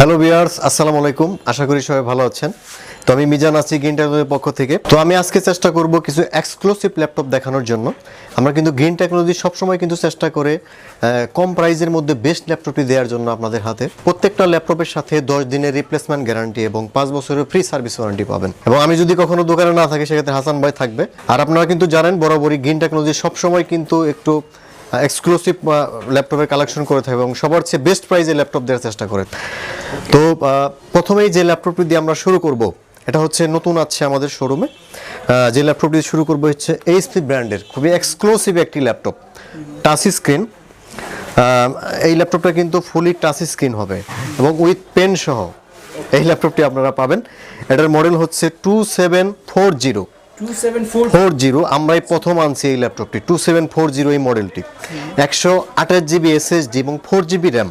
Hello viewers, আসসালামু আলাইকুম। আশা করি সবাই ভালো আছেন। তো আমি মিজান আছি গ্রিন টেকনোলজির পক্ষ থেকে। তো আমি আজকে চেষ্টা করব কিছু এক্সক্লুসিভ ল্যাপটপ দেখানোর জন্য। আমরা কিন্তু গ্রিন টেকনোলজি সবসময় কিন্তু চেষ্টা করে কম প্রাইসের মধ্যে বেস্ট ল্যাপটপটি দেওয়ার জন্য আপনাদের হাতে। প্রত্যেকটা ল্যাপটপের সাথে 10 দিনের রিপ্লেসমেন্ট গ্যারান্টি এবং 5 বছরের ফ্রি সার্ভিস ওয়ারেন্টি পাবেন। এবং আমি যদি কখনো দোকানে না থাকি সেক্ষেত্রে হাসান ভাই থাকবে। আর আপনারা কিন্তু জানেন বরাবরই গ্রিন টেকনোলজি সবসময় কিন্তু একটু এক্সক্লুসিভ ল্যাপটপের কালেকশন করে থাকে এবং সবার চেয়ে বেস্ট প্রাইসে ল্যাপটপ দেওয়ার চেষ্টা করে। তো প্রথমেই যে ল্যাপটপটি দিয়ে আমরা শুরু করব, এটা হচ্ছে নতুন আছে আমাদের শোরুমে। যে ল্যাপটপটি শুরু করব হচ্ছে এইচপি ব্র্যান্ডের খুবই এক্সক্লুসিভ একটি ল্যাপটপ, টাচ স্ক্রিন। এই ল্যাপটপটা কিন্তু ফুলি টাচ স্ক্রিন হবে এবং উইথ পেন সহ এই ল্যাপটপটি আপনারা পাবেন। এটার মডেল হচ্ছে 2740। আমরাই প্রথম আনছি এই ল্যাপটপটি 2740 এই মডেলটি। 128 জিবি এসএসডি এবং 4 জিবি র্যাম,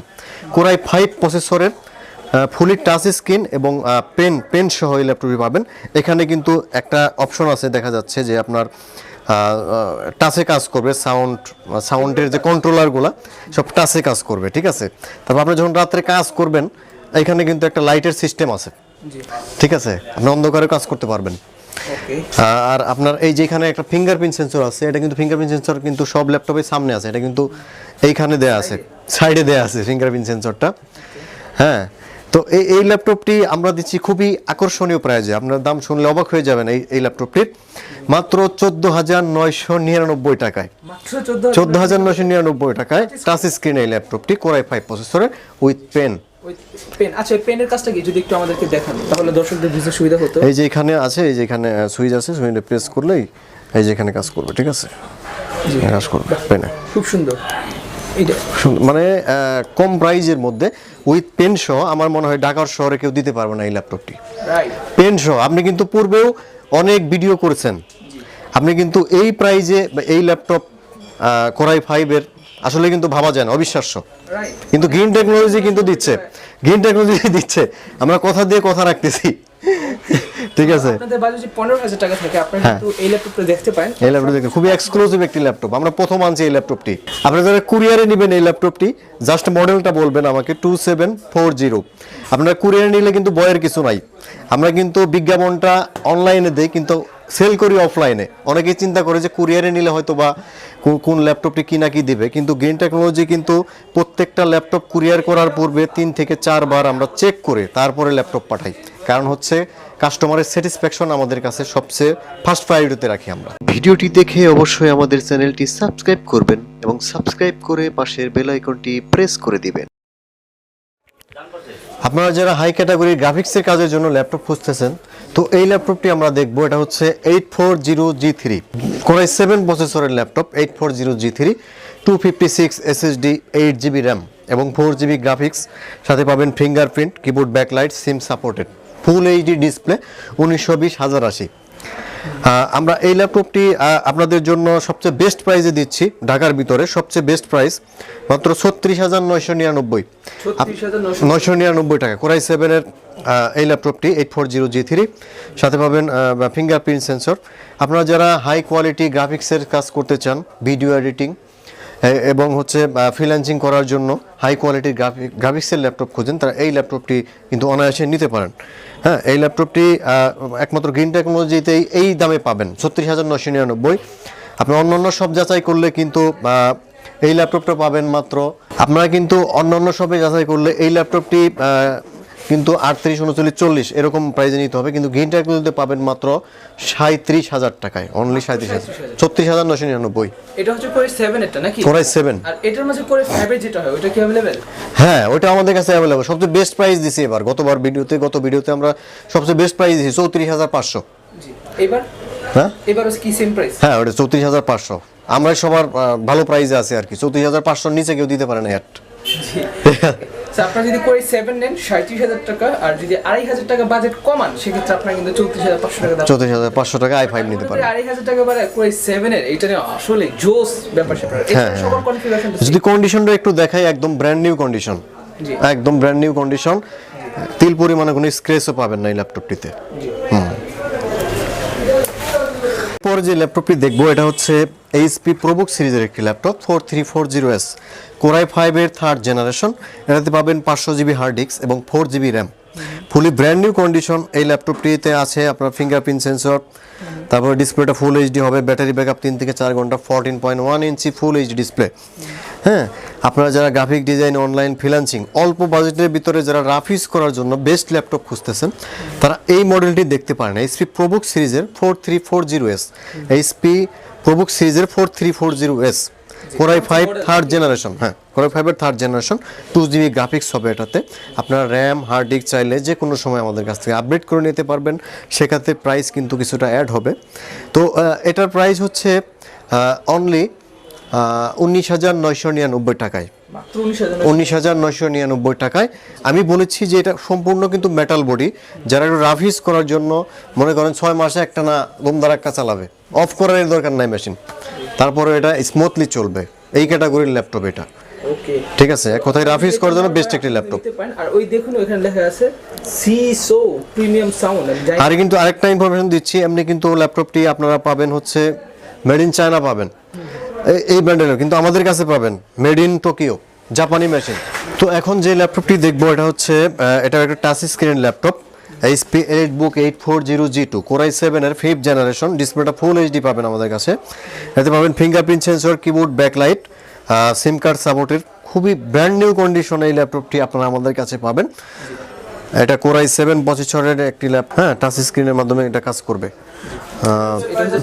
কোরাই 5 প্রসেসরের, ফুলি টাচ স্ক্রিন এবং পেন সহ এই ল্যাপটপটি পাবেন। এখানে কিন্তু একটা অপশন আছে, দেখা যাচ্ছে যে আপনার টাচে কাজ করবে, সাউন্ডের যে কন্ট্রোলারগুলো সব টাচে কাজ করবে, ঠিক আছে। তারপর আপনি যখন রাত্রে কাজ করবেন এখানে কিন্তু একটা লাইটের সিস্টেম আছে, ঠিক আছে, আপনি অন্ধকারে কাজ করতে পারবেন। আর আপনার এই যে এখানে একটা ফিঙ্গারপ্রিন্ট সেন্সর আছে, এটা কিন্তু ফিঙ্গারপ্রিন্ট সেন্সর কিন্তু সব ল্যাপটপের সামনে আছে, এটা কিন্তু এইখানে দেয়া আছে, সাইডে দেয়া আছে ফিঙ্গারপ্রিন্ট সেন্সরটা। হ্যাঁ, তো এই ল্যাপটপটি আমরা দিচ্ছি খুবই আকর্ষণীয় প্রাইজে। আপনার দাম শুনলে অবাক হয়ে যাবেন। এই ল্যাপটপটির মাত্র 14,999 টাকায়, 14,999 টাকায় টাচ স্ক্রিন এই ল্যাপটপটি, কোরাই 5 প্রসেসরের উইথ পেন। আচ্ছা, পেনের কাজটা কি যদি একটু আমাদেরকে দেখান তাহলে দর্শকদের বুঝতে সুবিধা হতো। এই যে এখানে আছে, এই যে এখানে সুইচ আছে, সুইচে প্রেস করলেই এই যে এখানে কাজ করবে, ঠিক আছে, কাজ করবে পেনে। খুব সুন্দর, মানে কম প্রাইজের মধ্যে উইথ পেন সহ আমার মনে হয় ঢাকার শহরে কেউ দিতে পারবে না এই ল্যাপটপটি। পেন সহ আপনি কিন্তু পূর্বেও অনেক ভিডিও করেছেন, আপনি কিন্তু এই প্রাইজে এই ল্যাপটপ কোরাই 5 এর আসলে কিন্তু ভাবা যায় না, অবিশ্বাস্য। কিন্তু গ্রিন টেকনোলজি কিন্তু দিচ্ছে, গ্রিন টেকনোলজি দিচ্ছে, আমরা কথা দিয়ে কথা রাখতেছি, ঠিক আছে। আপনাদের বাজেট 15,000 টাকা থাকে, আপনারা কিন্তু এই ল্যাপটপটা দেখতে পারেন। এই ল্যাপটপ দেখতে খুবই এক্সক্লুসিভ একটি ল্যাপটপ, আমরা প্রথম আনছি এই ল্যাপটপটি। আপনারা যারা কুরিয়ারে নেবেন এই ল্যাপটপটি, জাস্ট মডেলটা বলবেন আমাকে 2740। আপনারা কুরিয়ারে নিলে কিন্তু বয়ের কিছু নাই, আমরা কিন্তু বিজ্ঞাপনটা অনলাইনে দেই কিন্তু সেল করি অফলাইনে। অনেকেই চিন্তা করে যে কুরিয়ারে নিলে হয়তো বা কোন ল্যাপটপটি কি না কি দিবে, কিন্তু গ্রিন টেকনোলজি কিন্তু প্রত্যেকটা ল্যাপটপ কুরিয়ার করার পূর্বে 3 থেকে 4 বার আমরা চেক করে তারপরে ল্যাপটপ পাঠাই। কারণ হচ্ছে কাস্টমারের স্যাটিসফ্যাকশন আমাদের কাছে সবচেয়ে ফার্স্ট প্রায়োরিটিতে রাখি আমরা। ভিডিওটি দেখে অবশ্যই আমাদের চ্যানেলটি সাবস্ক্রাইব করবেন এবং সাবস্ক্রাইব করে পাশের বেল আইকনটি প্রেস করে দিবেন। আপনারা যারা হাই ক্যাটাগরির গ্রাফিক্সের কাজের জন্য ল্যাপটপ খুঁজতেছেন, তো এই ল্যাপটপটি আমরা দেখবো। এটা হচ্ছে 840G3 কোরাই 7 প্রসেসরের laptop, 840G3, 256 SSD, 8 GB RAM এবং 4 জিবি গ্রাফিক্স, সাথে পাবেন fingerprint, keyboard backlight, SIM supported, ফুল এইচডি ডিসপ্লে, 1920x1080। আমরা এই ল্যাপটপটি আপনাদের জন্য সবচেয়ে বেস্ট প্রাইসে দিচ্ছি, ঢাকার ভিতরে সবচেয়ে বেস্ট প্রাইস মাত্র 36,999 টাকা। কোরাই 7 এর এই ল্যাপটপটি 840G3, সাথে পাবেন ফিঙ্গারপ্রিন্ট সেন্সর। আপনারা যারা হাই কোয়ালিটি গ্রাফিক্সের কাজ করতে চান, ভিডিও এডিটিং এবং হচ্ছে ফ্রিল্যান্সিং করার জন্য হাই কোয়ালিটির গ্রাফিক্সের ল্যাপটপ খুঁজেন, তারা এই ল্যাপটপটি কিন্তু অনায়াসে নিতে পারেন। হ্যাঁ, এই ল্যাপটপটি একমাত্র গ্রিন টেকনোলজিতেই এই দামে পাবেন, 36,999। আপনি অন্যান্য সব যাচাই করলে কিন্তু এই ল্যাপটপটা পাবেন মাত্র, আপনারা কিন্তু অন্যান্য সবে যাচাই করলে এই ল্যাপটপটি কিন্তু 38, 39, 40 এরকম প্রাইজে নিতে হবে, কিন্তু গ্রিন টেকনোলজিতে পাবেন মাত্র 37,000 টাকায়, অনলি 37,000, 36,999। এটা হচ্ছে কোরাই 7 এটা নাকি? কোরাই 7। আর এটার মাঝে কোরাই 5 এর যেটা হয় ওটা কি अवेलेबल? হ্যাঁ, ওটা আমাদের কাছে अवेलेबल। সবচেয়ে বেস্ট প্রাইস দিছি এবার, গত ভিডিওতে আমরা সবচেয়ে বেস্ট প্রাইস দিছি 34,500। জি, এবার হ্যাঁ, এবারও কি সেম প্রাইস? হ্যাঁ, ওটা 34,500। আমরা সবার ভালো প্রাইসে আছে আর কি, 34,500 নিচে কেউ দিতে পারে না এট। জি, আপনারা যদি কোরাই 7 নেন 37,000 টাকা, আর যদি 2,500 টাকা বাজেট কমান সেক্ষেত্রে আপনারা কিন্তু 34,500 টাকা দাম, 34,500 টাকা i5 নিতে পারেন। 2,500 টাকা বাড়ে কোরাই 7 এর এইটা নিয়ে আসলে জোস ব্যাপার স্যাপার। এটা সবার কনফিগারেশন যদি কন্ডিশনটা একটু দেখাই, একদম ব্র্যান্ড নিউ কন্ডিশন, একদম ব্র্যান্ড নিউ কন্ডিশন, তিল পরিমাণে কোনো স্ক্র্যাচও পাবেন না এই ল্যাপটপটিতে। এরপর যে ল্যাপটপটি দেখবো এটা হচ্ছে এইচপি প্রোবুক সিরিজের একটি ল্যাপটপ 4340S কোরাই 5-এর 3rd জেনারেশন। এটাতে পাবেন 500 GB হার্ড ডিস্ক এবং 4 GB RAM. Fully brand new condition. এই ল্যাপটপটিতে আছে আপনার ফিঙ্গারপ্রিন্ট সেন্সর, তারপর ডিসপ্লেটা ফুল এইচডি হবে, ব্যাটারি ব্যাকআপ 3 থেকে 4 ঘন্টা, 14.1 ইঞ্চি ফুল এইচডি ডিসপ্লে। হ্যাঁ, আপনারা যারা গ্রাফিক ডিজাইন, অনলাইন ফ্রিল্যান্সিং, অল্প বাজেটের ভিতরে যারা রাফ ইউজ করার জন্য বেস্ট ল্যাপটপ খুঁজতেছেন তারা এই মডেলটি দেখতে পারেন। এইচপি প্রোবুক সিরিজের 4340S, এইচপি প্রোবুক সিরিজের 4340S কোরাই 5 3rd জেনারেশন। হ্যাঁ, কোরাই 5-এর 3rd জেনারেশন, 2 GB গ্রাফিক্স হবে এটাতে। আপনারা র্যাম, হার্ড ডিস্ক চাইলে যে কোনো সময় আমাদের কাছ থেকে আপডেট করে নিতে পারবেন। সেক্ষেত্রে প্রাইস কিন্তু কিছুটা অ্যাড হবে। তো এটার প্রাইস হচ্ছে অনলি 19,999 টাকায়। 19,999 টাকায়। আমি বলেছি যে এটা সম্পূর্ণ কিন্তু মেটাল বডি। যারা একটু রাফ ইউজ করার জন্য মনে করেন 6 মাসে একটা না ধুমধারাক্কা চালাবে, অফ করার দরকার নাই মেশিন, তারপরে এটা স্মুথলি চলবে, এই ক্যাটাগরির ল্যাপটপ এটা। ওকে, ঠিক আছে, এক কথায় রাফ ইউজ করার জন্য বেস্ট একটি ল্যাপটপ। আর ওই দেখুন ওখানে লেখা আছে সিসো প্রিমিয়াম সাউন্ড। আর কিন্তু আরেকটা ইনফরমেশন দিচ্ছি, এমনি কিন্তু ল্যাপটপটি আপনারা পাবেন হচ্ছে মেড ইন চায়না পাবেন এই ব্র্যান্ডের, কিন্তু আমাদের কাছে পাবেন মেড ইন টোকিও, জাপানি মেশিন। তো এখন যে ল্যাপটপটি দেখবো এটা হচ্ছে এটা একটা touch screen laptop, HP EliteBook 840G2 core i 7-এর 5th জেনারেশন। ডিসপ্লেটা ফুল এইচডি পাবেন আমাদের কাছে। এতে পাবেন fingerprint sensor, keyboard, backlight, SIM card সাপোর্টের খুবই ব্র্যান্ড নিউ কন্ডিশন এই ল্যাপটপটি আপনারা আমাদের কাছে পাবেন। এটা কোরাই 7 প্রসেসরের একটি ল্যাপটপ। হ্যাঁ, টাচ স্ক্রিনের মাধ্যমে এটা কাজ করবে,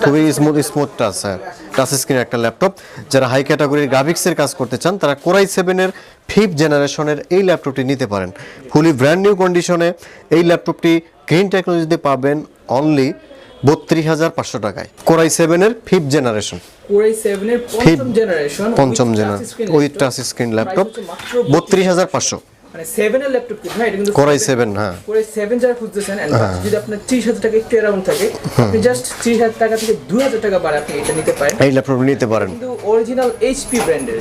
খুবই স্মুথ টাচ। হ্যাঁ, টাচ স্ক্রিনের একটা ল্যাপটপ। যারা হাই ক্যাটাগরির গ্রাফিক্সের কাজ করতে চান তারা কোরাই 7-এর 5th জেনারেশনের এই ল্যাপটপটি নিতে পারেন। ফুলি ব্র্যান্ড নিউ কন্ডিশনে এই ল্যাপটপটি গ্রিন টেকনোলজিতে পাবেন অনলি 32,500 টাকায়। কোরাই 7-এর 5th জেনারেশন, কোরাই 7-এর 5ম generation with touch screen laptop 32,500। মানে 7 এর ল্যাপটপ কি ভাই, এটা কিন্তু কোরাই 7। হ্যাঁ, কোরাই 7 যারা খুঁজতেছেন, যদি আপনার 30,000 টাকা একটু অ্যারাউন্ড থাকে, আপনি জাস্ট 30,000 টাকা থেকে 2,000 টাকা বাড়া আপনি এটা নিতে পারেন, এই ল্যাপটপ নিতে পারেন। কিন্তু অরিজিনাল এইচপি ব্র্যান্ডের,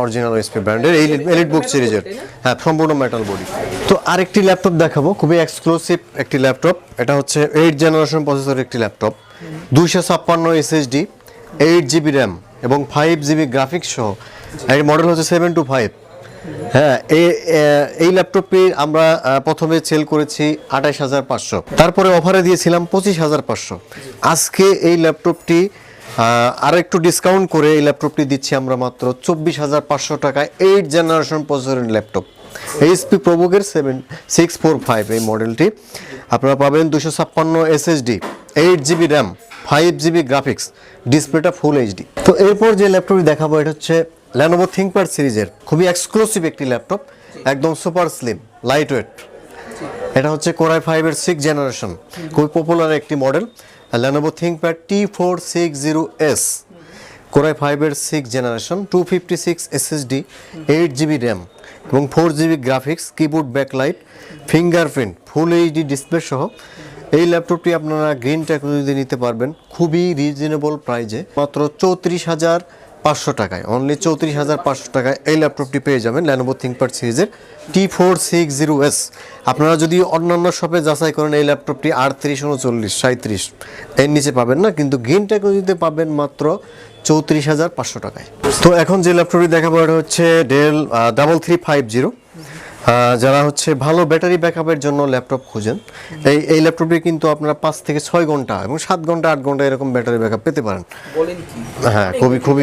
অরিজিনাল এইচপি ব্র্যান্ডের এই এলিটবুক সিরিজের। হ্যাঁ, সম্পূর্ণ মেটাল বডি। তো আরেকটি ল্যাপটপ দেখাবো, খুবই এক্সক্লুসিভ একটি ল্যাপটপ। এটা হচ্ছে 8th জেনারেশন প্রসেসরের একটি ল্যাপটপ, 256 SSD, 8 GB র্যাম এবং 5 GB গ্রাফিক্স সহ। এর মডেল হচ্ছে 725। হ্যাঁ, এই ল্যাপটপটি আমরা প্রথমে সেল করেছি 28,500, তারপরে অফারে দিয়েছিলাম 25,500। আজকে এই ল্যাপটপটি আর একটু ডিসকাউন্ট করে এই ল্যাপটপটি দিচ্ছি আমরা মাত্র 24,500 টাকায়। 8th জেনারেশন প্রসেসরের ল্যাপটপ, এইচপি প্রোবুকের 7645 এই মডেলটি। আপনারা পাবেন 256 SSD, 8 GB RAM, 5 GB graphics, ডিসপ্লেটা ফুল এইচডি। তো এরপর যে ল্যাপটপটি দেখাবো এটা হচ্ছে Lenovo ThinkPad সিরিজের খুবই এক্সক্লুসিভ একটি ল্যাপটপ, একদম সুপার স্লিম, লাইট ওয়েট। এটা হচ্ছে কোরাই 5-এর 6th জেনারেশন, খুবই পপুলার একটি model, Lenovo ThinkPad T460S core i 5-এর 6th generation, 256 SSD, 8 GB RAM এবং 4 GB graphics, keyboard, backlight, fingerprint, full HD display সহ এই ল্যাপটপটি আপনারা গ্রিন টেকনোলজিতে নিতে পারবেন খুবই রিজনেবল প্রাইজে, মাত্র 34,500 টাকায়। অনলি 34,500 টাকায় এই ল্যাপটপটি পেয়ে যাবেন Lenovo ThinkPad সিরিজের T460S। আপনারা যদি অন্যান্য শপে যাচাই করেন এই ল্যাপটপটি 38, 39, 37 এর নিচে পাবেন না, কিন্তু গ্রিন টেকনোলজিতে পাবেন মাত্র 34,500 টাকায়। তো এখন যে ল্যাপটপটি দেখাবো এটা হচ্ছে ডেল 3350। যারা হচ্ছে ভালো ব্যাটারি ব্যাকআপের জন্য ল্যাপটপ খুঁজেন, এই ল্যাপটপটি কিন্তু আপনারা 5 থেকে 6 ঘন্টা এবং 7 ঘন্টা 8 ঘন্টা এরকম ব্যাটারি ব্যাকআপ পেতে পারেন। হ্যাঁ,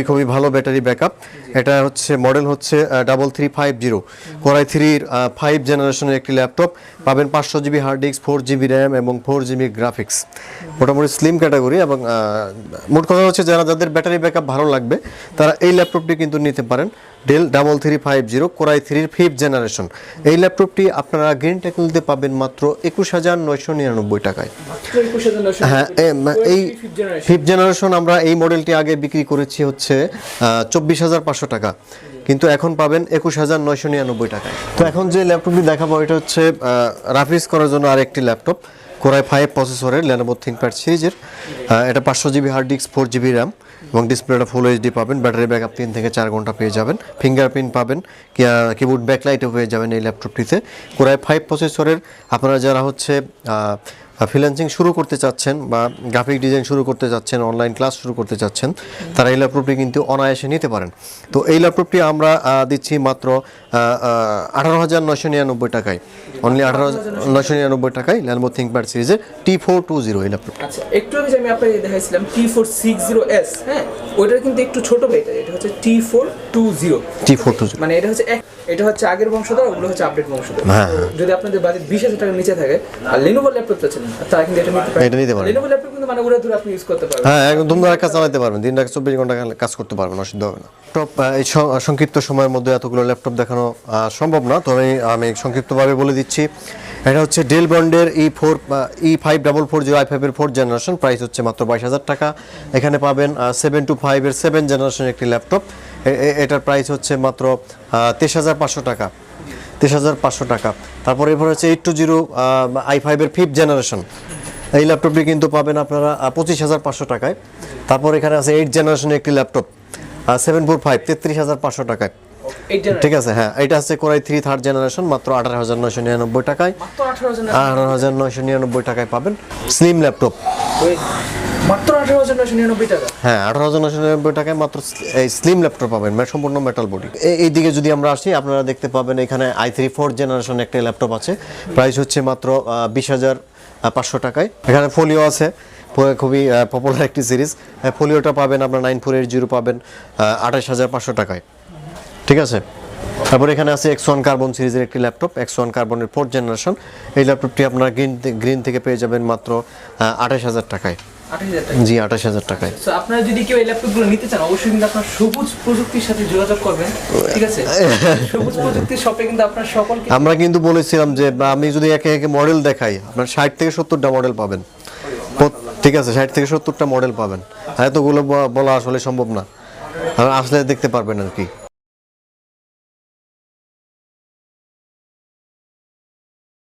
খুবই ভালো ব্যাটারি ব্যাকআপ। এটা হচ্ছে মডেল হচ্ছে 3350 কোরাই 3-র 5th জেনারেশনের একটি ল্যাপটপ। পাবেন 500 GB hard disk, 4 GB RAM এবং 4 GB গ্রাফিক্স, মোটামুটি স্লিম ক্যাটাগরি। এবং মোট কথা হচ্ছে যাদের ব্যাটারি ব্যাকআপ ভালো লাগবে তারা এই ল্যাপটপটি কিন্তু নিতে পারেন। ডেল 3350 কোরাই 3-র 5th জেনারেশন। এই ল্যাপটপটি আপনারা গ্রিন টেকনোলজিতে পাবেন মাত্র 21,999 টাকায়। হ্যাঁ, এই 5th জেনারেশন আমরা এই মডেলটি আগে বিক্রি করেছি হচ্ছে 24,500 টাকা, কিন্তু এখন পাবেন 21,999 টাকায়। তো এখন যে ল্যাপটপটি দেখাবো এটা হচ্ছে রাফ ইউজ করার জন্য আরেকটি ল্যাপটপ, কোরাই 5 প্রসেসরের Lenovo ThinkPad সিরিজের। এটা 500 GB hard disk, 4 GB RAM এবং ডিসপ্লেটা ফুল এইচডি পাবেন। ব্যাটারি ব্যাকআপ 3 থেকে 4 ঘন্টা পেয়ে যাবেন। ফিঙ্গারপ্রিন্ট পাবেন, কিবোর্ড ব্যাকলাইটও পেয়ে যাবেন এই ল্যাপটপটিতে। কোরাই 5 প্রসেসরের আপনারা যারা হচ্ছে ফ্রিল্যান্সিং শুরু করতে চাচ্ছেন বা গ্রাফিক ডিজাইন শুরু করতে চাচ্ছেন, অনলাইন ক্লাস শুরু করতে চাচ্ছেন, তারা এই ল্যাপটপটি কিন্তু অনায়াসে নিতে পারেন। তো এই ল্যাপটপটি আমরা দিচ্ছি মাত্র 18,999 টাকায়, অনলি 18,999 টাকায় লেনোভো থিংকপ্যাড সিরিজের T420 এই ল্যাপটপ। আচ্ছা, একটু আগে যে আমি আপনাকে দেখাইছিলাম T460S, হ্যাঁ ওইটার কিন্তু একটু ছোট ভাই, এটা হচ্ছে T420, মানে এটা হচ্ছে আগের বংশধর, ওগুলো হচ্ছে আপডেট বংশধর। যদি আপনাদের বাজেট 20,000 টাকার নিচে থাকে আর Lenovo ল্যাপটপ চাচ্ছেন তারা কিন্তু এটা নিতে পারেন। Lenovo ল্যাপটপ কিন্তু মানে উড়ে ধরে আপনি ইউজ করতে পারবেন, হ্যাঁ একদম ধুমধারাক্কা কাজ চালাতে পারবেন, দিন রাত 24 ঘন্টা কাজ করতে পারবেন, অসুবিধা হবে না। ল্যাপটপ এই সংক্ষিপ্ত সময়ের মধ্যে এতগুলো ল্যাপটপ দেখানো সম্ভব না, তবে আমি সংক্ষিপ্তভাবে বলে দিচ্ছি। এটা হচ্ছে ডেল ব্র্যান্ডের E5440 i5 এর 4th জেনারেশন, প্রাইস হচ্ছে মাত্র 22,000 টাকা। এখানে পাবেন 725 এর 7th জেনারেশনের একটি ল্যাপটপ, এটার প্রাইস হচ্ছে মাত্র 23,500 টাকা, 23,500 টাকা। তারপরে এরপর হচ্ছে 820 i5 এর 5th জেনারেশন, এই ল্যাপটপটি কিন্তু পাবেন আপনারা 25,500 টাকায়। তারপর এখানে আছে 8th জেনারেশনের একটি ল্যাপটপ 745, 33,500 টাকায়। ঠিক আছে, হ্যাঁ এটা হচ্ছে কোরাই 3 3rd জেনারেশন, মাত্র 18,999 টাকায়, 18,999 টাকায় পাবেন। স্লিম ল্যাপটপ মাত্র 18,999 টাকা, হ্যাঁ 18,999 টাকায় মাত্র এই স্লিম ল্যাপটপ পাবেন, সম্পূর্ণ মেটাল বডি। এই দিকে যদি আমরা আসি, আপনারা দেখতে পাবেন এখানে i3 4th জেনারেশন একটা ল্যাপটপ আছে, প্রাইস হচ্ছে মাত্র 20,500 টাকায়। এখানে ফোলিও আছে, খুবই পপুলার একটি সিরিজ, ফোলিওটা পাবেন আপনার 9480 পাবেন 28,500 টাকায়। ঠিক আছে, তারপর এখানে আছে X1 কার্বন সিরিজের একটি ল্যাপটপ, X1 কার্বনের 4th জেনারেশন, এই ল্যাপটপটি আপনারা গ্রিন থেকে পেয়ে যাবেন মাত্র 28,000 টাকায়। 28,000 টাকা, জি 28,000 টাকায়। সো আপনারা যদি কেউ এই ল্যাপটপগুলো নিতে চান, অবশ্যই কিন্তু আপনারা সবুজ প্রযুক্তির সাথে যোগাযোগ করবেন, ঠিক আছে? সবুজ প্রযুক্তির শপে কিন্তু আপনারা সকলকে, আমরা কিন্তু বলেছিলাম যে আমি যদি একে একে মডেল দেখাই, আপনার 60 থেকে 70টা মডেল পাবেন, ঠিক আছে 60 থেকে 70টা মডেল পাবেন, এতগুলো বলা আসলে সম্ভব না, আসলে দেখতে পারবেন আর কি।